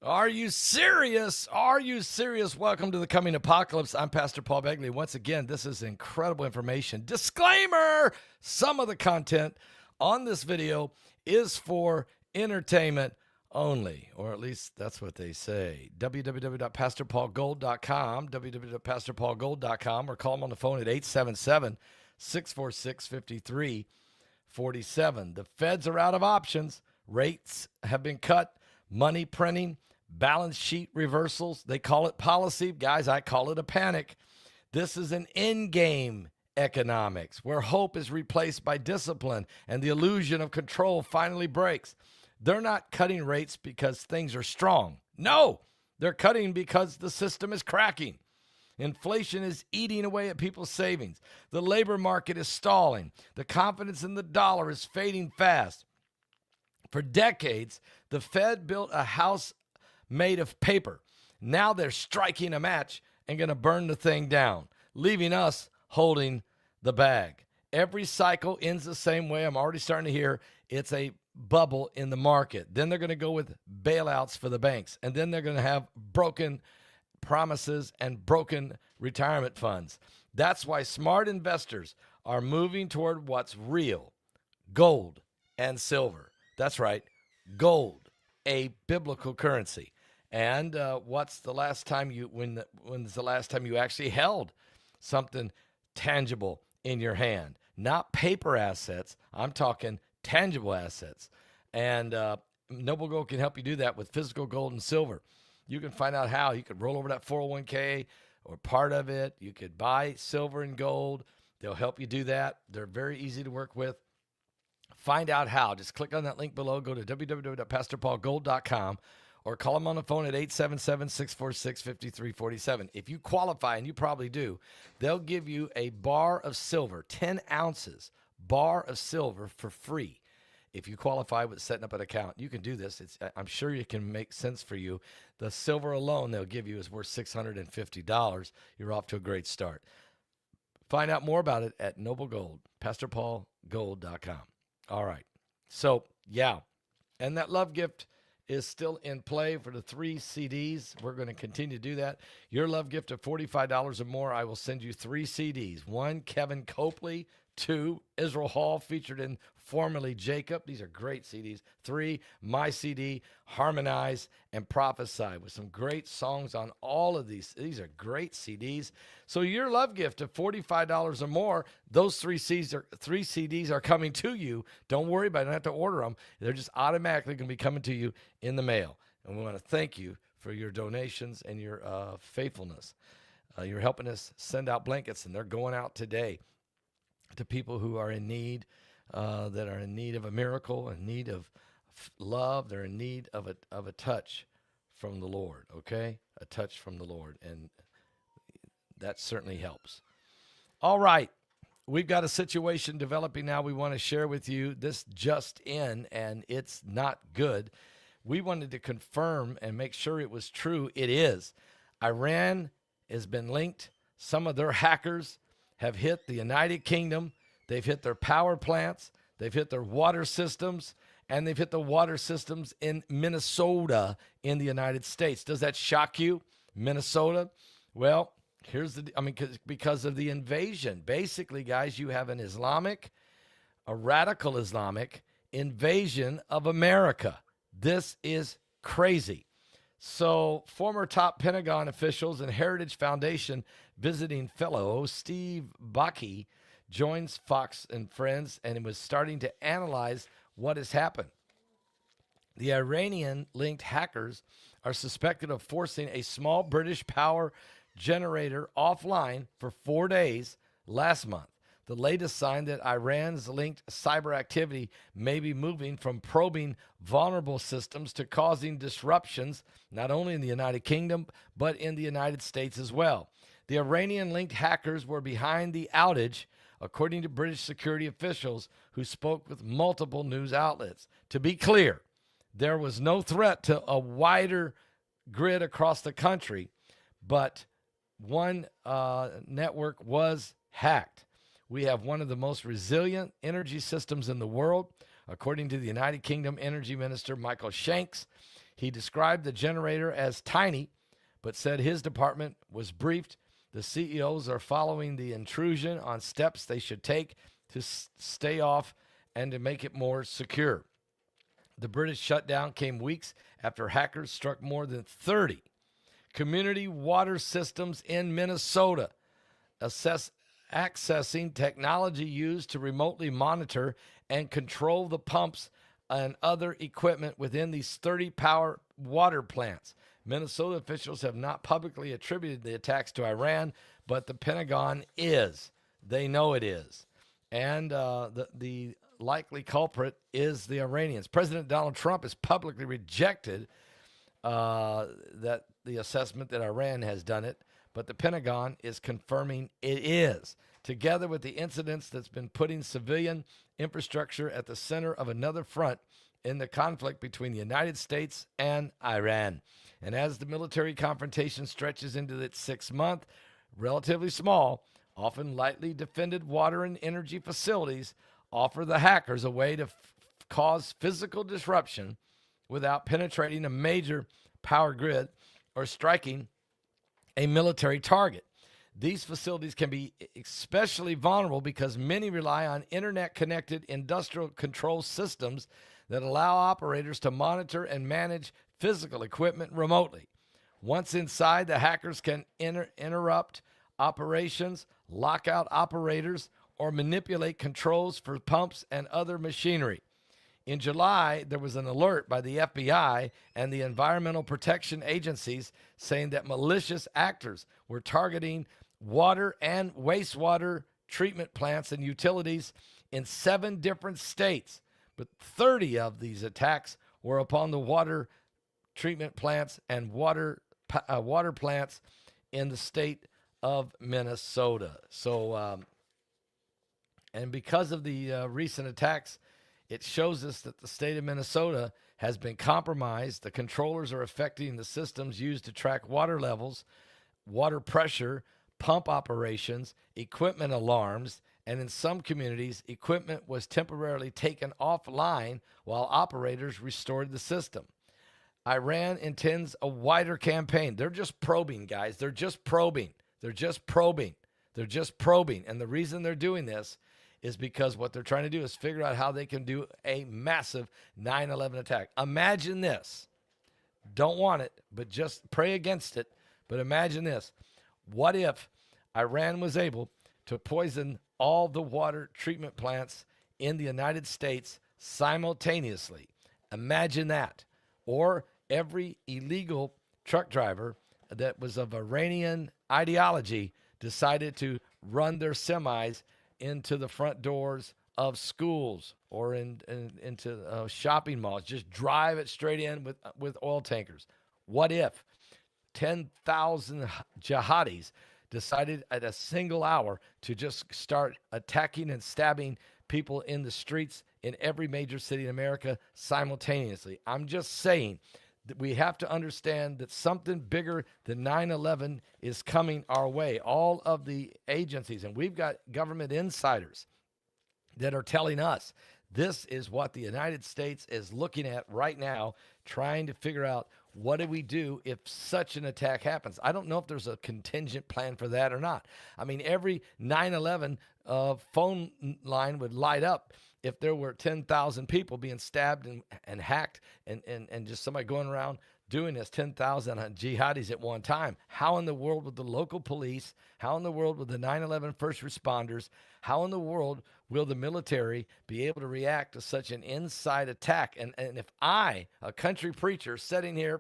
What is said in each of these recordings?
Are you serious? Are you serious? Welcome to the Coming Apocalypse. I'm Pastor Paul Begley. Once again, this is incredible information. Disclaimer: some of the content on this video is for entertainment only, or at least that's what they say. www.pastorpaulgold.com, www.pastorpaulgold.com, or call them on the phone at 877-646-5347. The feds are out of options. Rates have been cut. Money printing, balance sheet reversals. They call it policy. Guys, I call it a panic. This is an end game economics where hope is replaced by discipline and the illusion of control finally breaks. They're not cutting rates because things are strong. No, they're cutting because the system is cracking. Inflation is eating away at people's savings. The labor market is stalling. The confidence in the dollar is fading fast. For decades, the Fed built a house made of paper. Now they're striking a match and going to burn the thing down, leaving us holding the bag. Every cycle ends the same way. I'm already starting to hear it's a bubble in the market. Then they're going to go with bailouts for the banks. And then they're going to have broken promises and broken retirement funds. That's why smart investors are moving toward what's real: gold and silver. That's right, gold, a biblical currency. And when's the last time you actually held something tangible in your hand? Not paper assets. I'm talking tangible assets. And Noble Gold can help you do that with physical gold and silver. You can find out how. You could roll over that 401k or part of it. You could buy silver and gold. They'll help you do that. They're very easy to work with. Find out how. Just click on that link below. Go to www.pastorpaulgold.com or call them on the phone at 877-646-5347. If you qualify, and you probably do, they'll give you a bar of silver, 10 ounces bar of silver for free. If you qualify with setting up an account, you can do this. I'm sure it can make sense for you. The silver alone they'll give you is worth $650. You're off to a great start. Find out more about it at Noble Gold, PastorPaulGold.com. All right. So, yeah. And that love gift is still in play for the 3 CDs. We're going to continue to do that. Your love gift of $45 or more, I will send you 3 CDs. 1, Kevin Copley. 2, Israel Hall, featured in Formerly Jacob. These are great CDs. 3, my CD, Harmonize and Prophesy, with some great songs on all of these. These are great CDs. So your love gift of $45 or more, those 3 CDs are coming to you. Don't worry about it. You don't have to order them. They're just automatically going to be coming to you in the mail. And we want to thank you for your donations and your faithfulness. You're helping us send out blankets, and they're going out today to people who are in need, that are in need of a miracle, in need of love. They're in need of a touch from the Lord, okay? A touch from the Lord, and that certainly helps. All right, we've got a situation developing now we want to share with you. This just in, and it's not good. We wanted to confirm and make sure it was true. It is. Iran has been linked. Some of their hackers have hit the United Kingdom. They've hit their power plants. They've hit their water systems. And they've hit the water systems in Minnesota in the United States. Does that shock you? Minnesota? Well, because of the invasion. Basically, guys, you have a radical Islamic invasion of America. This is crazy. So, former top Pentagon officials and Heritage Foundation visiting fellow Steve Pkwy joins Fox and Friends and was starting to analyze what has happened. The Iranian-linked hackers are suspected of forcing a small British power generator offline for 4 days last month. The latest sign that Iran's linked cyber activity may be moving from probing vulnerable systems to causing disruptions, not only in the United Kingdom, but in the United States as well. The Iranian-linked hackers were behind the outage, according to British security officials who spoke with multiple news outlets. To be clear, there was no threat to a wider grid across the country, but one network was hacked. We have one of the most resilient energy systems in the world, according to the United Kingdom Energy Minister Michael Shanks. He described the generator as tiny, but said his department was briefed. The CEOs are following the intrusion on steps they should take to stay off and to make it more secure. The British shutdown came weeks after hackers struck more than 30 community water systems in Minnesota, accessing technology used to remotely monitor and control the pumps and other equipment within these 30 power water plants. Minnesota officials have not publicly attributed the attacks to Iran, but the Pentagon is. They know it is. And the likely culprit is the Iranians. President Donald Trump has publicly rejected that the assessment that Iran has done it, but the Pentagon is confirming it is, together with the incidents that's been putting civilian infrastructure at the center of another front in the conflict between the United States and Iran. And as the military confrontation stretches into its 6th month, relatively small, often lightly defended water and energy facilities offer the hackers a way to cause physical disruption without penetrating a major power grid or striking a military target. These facilities can be especially vulnerable because many rely on internet-connected industrial control systems that allow operators to monitor and manage physical equipment remotely. Once inside, the hackers can interrupt operations, lock out operators, or manipulate controls for pumps and other machinery. In July, there was an alert by the FBI and the environmental protection agencies saying that malicious actors were targeting water and wastewater treatment plants and utilities in 7 different states. But 30 of these attacks were upon the water treatment plants and water plants in the state of Minnesota. So, and because of the recent attacks, it shows us that the state of Minnesota has been compromised. The controllers are affecting the systems used to track water levels, water pressure, pump operations, equipment alarms, and in some communities, equipment was temporarily taken offline while operators restored the system. Iran intends a wider campaign. They're just probing, guys. They're just probing. And the reason they're doing this is because what they're trying to do is figure out how they can do a massive 9/11 attack. Imagine this. Don't want it, but just pray against it. But imagine this. What if Iran was able to poison all the water treatment plants in the United States simultaneously? Imagine that. Or every illegal truck driver that was of Iranian ideology decided to run their semis into the front doors of schools or into shopping malls. Just drive it straight in with oil tankers. What if 10,000 jihadis decided at a single hour to just start attacking and stabbing people in the streets in every major city in America simultaneously? I'm just saying that we have to understand that something bigger than 9/11 is coming our way. All of the agencies, and we've got government insiders that are telling us this is what the United States is looking at right now, trying to figure out what do we do if such an attack happens. I don't know if there's a contingent plan for that or not. I mean, every 9/11 phone line would light up if there were 10,000 people being stabbed and hacked and just somebody going around doing this, 10,000 jihadis at one time. How in the world would the local police, how in the world would the 9/11 first responders, how in the world will the military be able to react to such an inside attack? And if I, a country preacher sitting here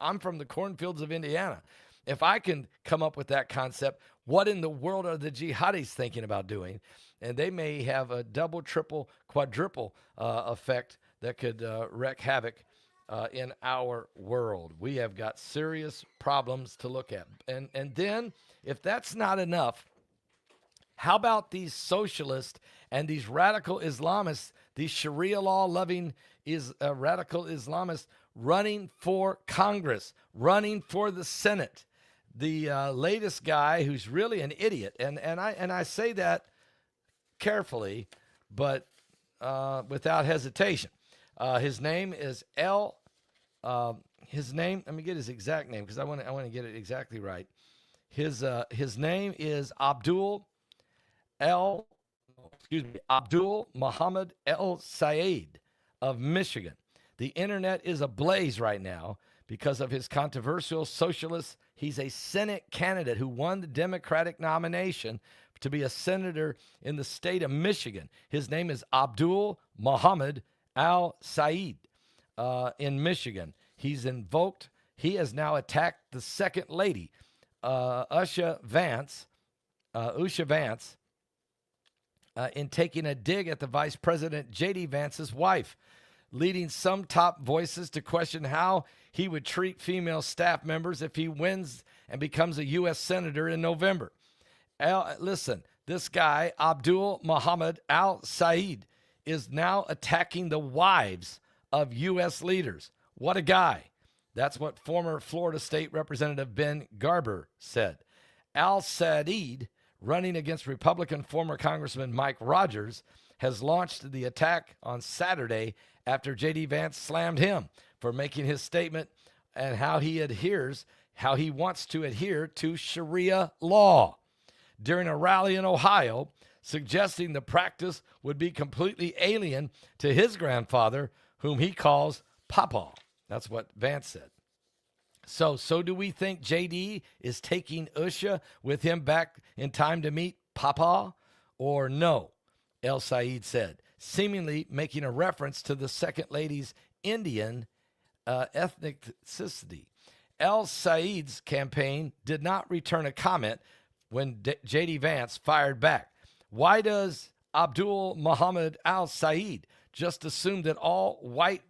I'm from the cornfields of Indiana, if I can come up with that concept, what in the world are the jihadis thinking about doing? And they may have a double, triple, quadruple effect that could wreak havoc in our world. We have got serious problems to look at. And then, if that's not enough, how about these socialists and these radical Islamists, these Sharia law-loving radical Islamists running for Congress, running for the Senate? The latest guy who's really an idiot, and I say that carefully, but without hesitation. His name is his name, let me get his exact name because I want to get it exactly right. His name is Abdul Muhammad El Sayed of Michigan. The internet is ablaze right now because of his controversial socialist. He's a Senate candidate who won the Democratic nomination to be a senator in the state of Michigan. His name is Abdul Muhammad Al Sayed in Michigan. He has now attacked the second lady, Usha Vance, in taking a dig at the Vice President J.D. Vance's wife, leading some top voices to question how he would treat female staff members if he wins and becomes a U.S. Senator in November. Listen, this guy, Abdul Muhammad Al Sayed, is now attacking the wives of U.S. leaders. What a guy. That's what former Florida State Representative Ben Garber said. Al Sayed, running against Republican former Congressman Mike Rogers, has launched the attack on Saturday after J.D. Vance slammed him for making his statement and how he wants to adhere to Sharia law during a rally in Ohio, suggesting the practice would be completely alien to his grandfather, whom he calls Papa. That's what Vance said. So do we think J.D. is taking Usha with him back in time to meet Papa, or no? El Sayed said, seemingly making a reference to the second lady's Indian ethnicity. El Sayed's campaign did not return a comment when J.D. Vance fired back. Why does Abdul Muhammad Al Sayed just assume that all white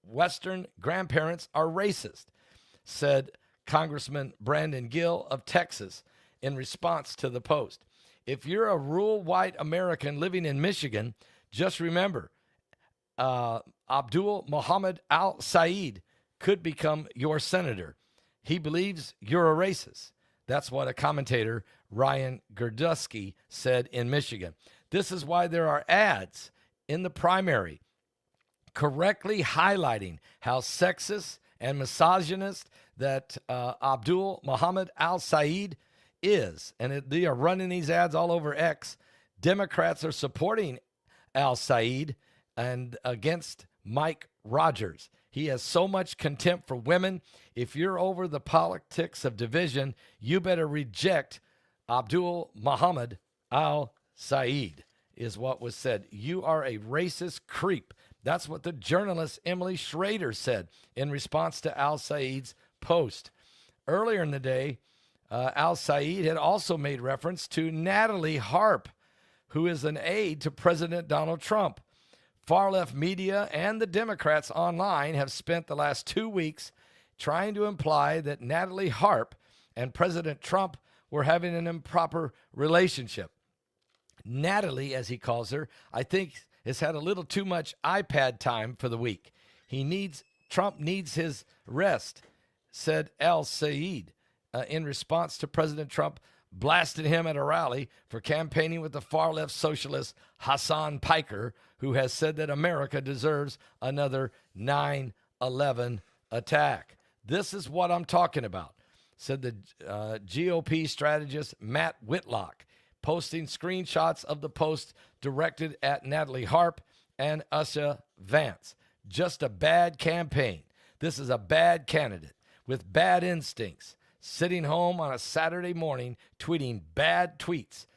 Western grandparents are racist? Said Congressman Brandon Gill of Texas in response to the post. If you're a rural white American living in Michigan, just remember, Abdul Muhammad Al Sayed could become your senator. He believes you're a racist. That's what a commentator, Ryan Gerdusky, said in Michigan. This is why there are ads in the primary correctly highlighting how sexist and misogynist that Abdul Muhammad Al Sayed is. And they are running these ads all over X. Democrats are supporting Al Sayed and against Mike Rogers. He has so much contempt for women. If you're over the politics of division, you better reject Abdul Muhammad Al Sayed, is what was said. You are a racist creep. That's what the journalist Emily Schrader said in response to Al Sayed's post. Earlier in the day, Al Sayed had also made reference to Natalie Harp, who is an aide to President Donald Trump. Far-left media and the Democrats online have spent the last 2 weeks trying to imply that Natalie Harp and President Trump were having an improper relationship. Natalie, as he calls her, I think has had a little too much iPad time for the week. Trump needs his rest, said Al Sayed, in response to President Trump blasted him at a rally for campaigning with the far-left socialist Hassan Piker, who has said that America deserves another 9/11 attack. This is what I'm talking about, said the GOP strategist Matt Whitlock, posting screenshots of the post directed at Natalie Harp and Usha Vance. Just a bad campaign. This is a bad candidate with bad instincts, sitting home on a Saturday morning tweeting bad tweets.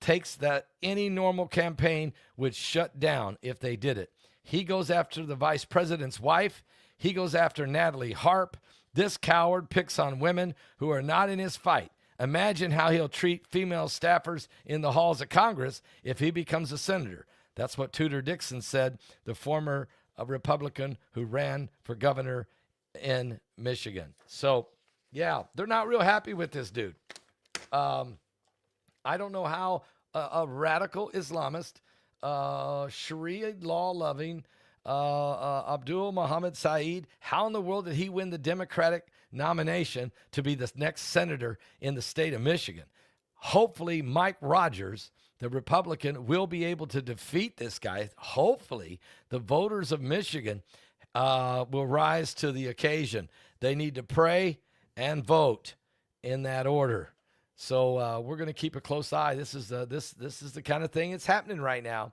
Takes that any normal campaign would shut down if they did it. He goes after the vice president's wife. He goes after Natalie Harp. This coward picks on women who are not in his fight. Imagine how he'll treat female staffers in the halls of Congress if he becomes a senator. That's what Tudor Dixon said, the former Republican who ran for governor in Michigan. So, yeah, they're not real happy with this dude. I don't know how a radical Islamist, Sharia law-loving Abdul Muhammad Sayed, how in the world did he win the Democratic nomination to be the next senator in the state of Michigan? Hopefully Mike Rogers the Republican will be able to defeat this guy. Hopefully, the voters of Michigan will rise to the occasion. They need to pray and vote in that order. So we're going to keep a close eye. This is the kind of thing that's happening right now.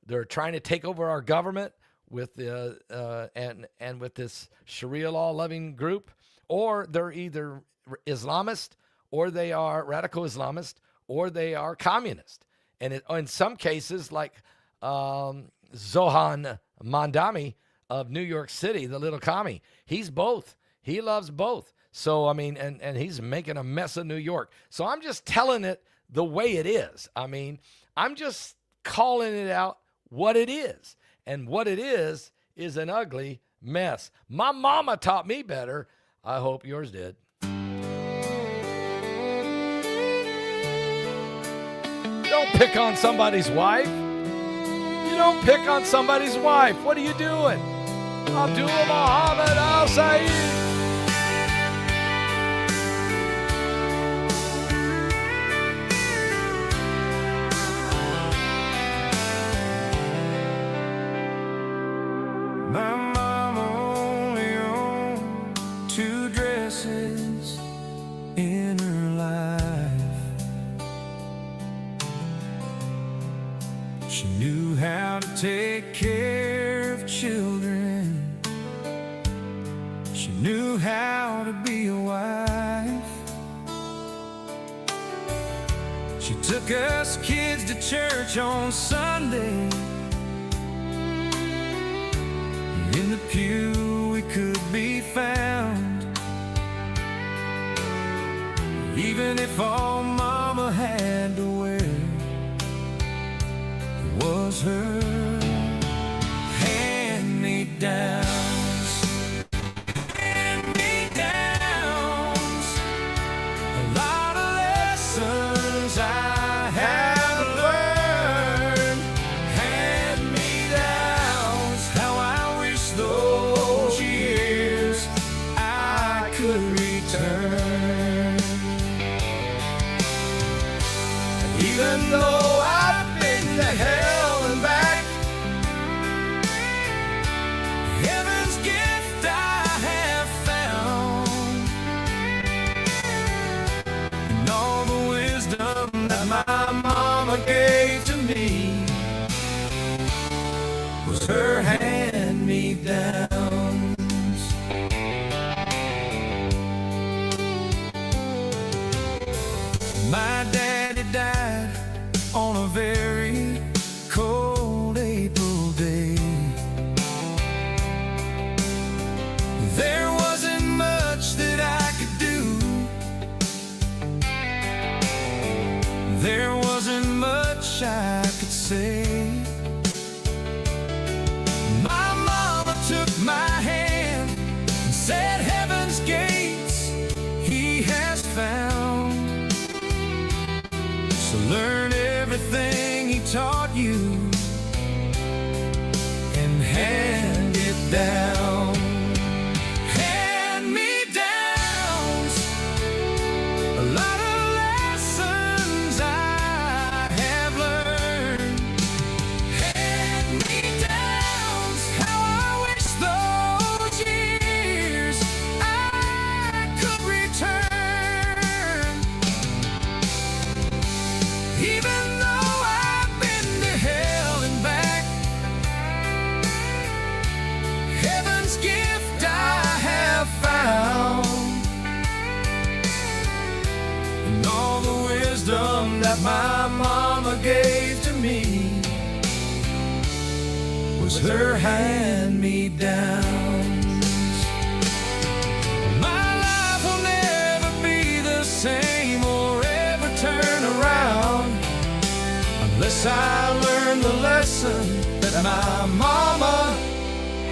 They're trying to take over our government with and with this Sharia law loving group, or they're either Islamist, or they are radical Islamist, or they are communist. And in some cases, like Zohan Mandami of New York City, the little commie, he's both. He loves both. So, I mean, and he's making a mess of New York. So I'm just telling it the way it is. I mean, I'm just calling it out what it is. And what it is an ugly mess. My mama taught me better. I hope yours did. Don't pick on somebody's wife. You don't pick on somebody's wife. What are you doing? Abdul Muhammad al-Said. My mama only owned 2 dresses in her life. She knew how to take care of children. She knew how to be a wife. She took us kids to church on Sunday. In the pew we could be found, even if all mama had to wear was her hand-me-downs. Hand-me-downs, a lot of lessons I have learned. Hand-me-downs, how I wish those years I could return. Even though I've been to hell and back, heaven's gift I have found, and all the wisdom that my mama gave to me was her hand-me-downs. My daddy died on a very cold April day. There wasn't much that I could do. There wasn't much I could say. My mama took my hand and said, heaven's gates he has found. So learn everything he taught you and hand it down. Hand-me-downs, a lot of lessons I have learned. Hand-me-downs, how I wish those years I could return. Even though I've been to hell and back, heaven's gift I have found, and all the wisdom that my mama gave to me was her hand-me-downs. My life will never be the same or ever turn around unless I learn the lesson that my mama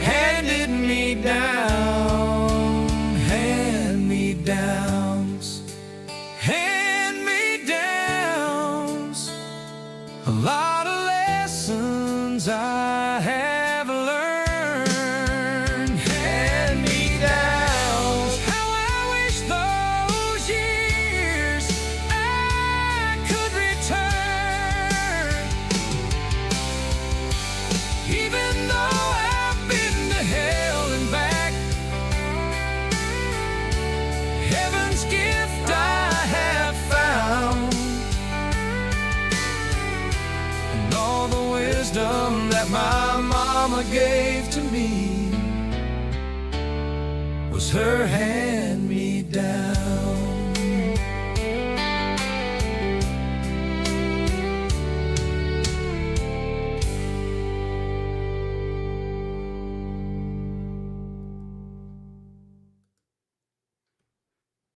handed me down. Hand-me-downs, hand-me-downs, a lot of lessons I have learned. Hand-me-downs, how I wish those years I could return. Even though I've been to hell and back, heaven's gift I have found, and all the wisdom that my mama gave to me was her hand-me-down.